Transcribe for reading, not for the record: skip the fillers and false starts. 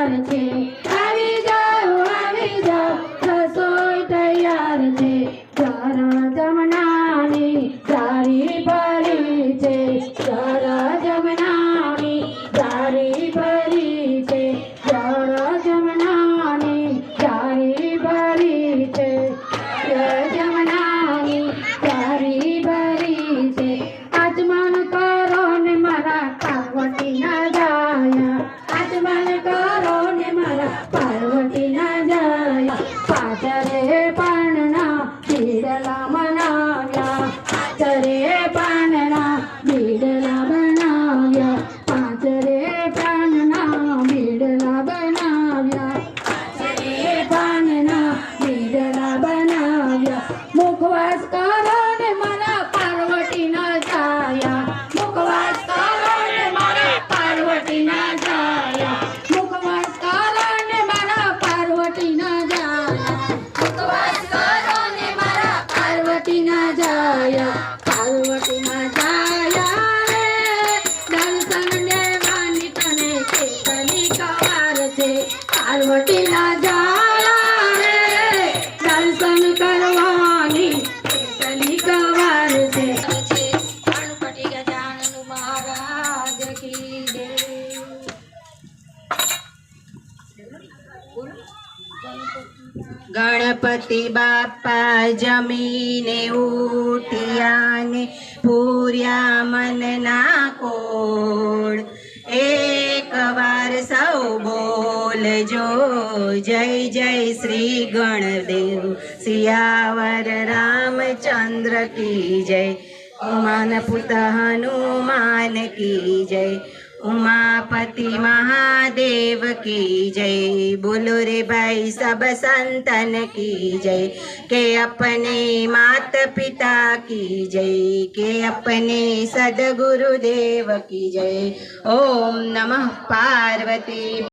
તૈયાર છે આવી જાઓ રસોઈ તૈયાર છે જરા જમનાની જારી ભરી છે જરા જમનાની જારી ભરી છે જરા જમનાની જારી ભરી છે જમનાની જારી ભરી છે આજમન કરો ને મારા પાર્વતી ના જાયા આજમન કરો ને મારા પાર્વતી ના જાયા પાછરે પાણના બીડલા બનાવ્યા પાછરે પાણના બીડલા બનાવ્યા પાછરે પાણના બીડલા બનાવ્યા પાછરે પાણના બીડલા બનાવ્યા મુખવાસ કરો ને મારા પાર્વતી ના જાયા મુખવાસ કરો ને મારા પાર્વતી ના જાયા મુખવાસ કરો ને મારા પાર્વતી ના જાયા મુખવાસ કરો ને મારા પાર્વતી ના જાયા પાર્વતી ના જાયા રે દર્શન દેવાની તને કેટલી કવાર છે પાર્વતી ના જાયા રે દર્શન કરવાની કેટલી કવાર છે ગણપતિ ગજાનન મહારાજ કી જય ગણપતિ બાપા જમીને ઉઠ્યાને પૂર્યા મનના કોળ એક વાર સૌ બોલજો જય જય શ્રી ગણદેવ સિયાવર રામચંદ્ર કી જય ઉમાન પુત હનુમાન કી जय उमापति महादेव की जय बोलो रे भाई सब संतन की जय के अपने मात पिता की जय के अपने सदगुरुदेव की जय। ओम नमः पार्वती।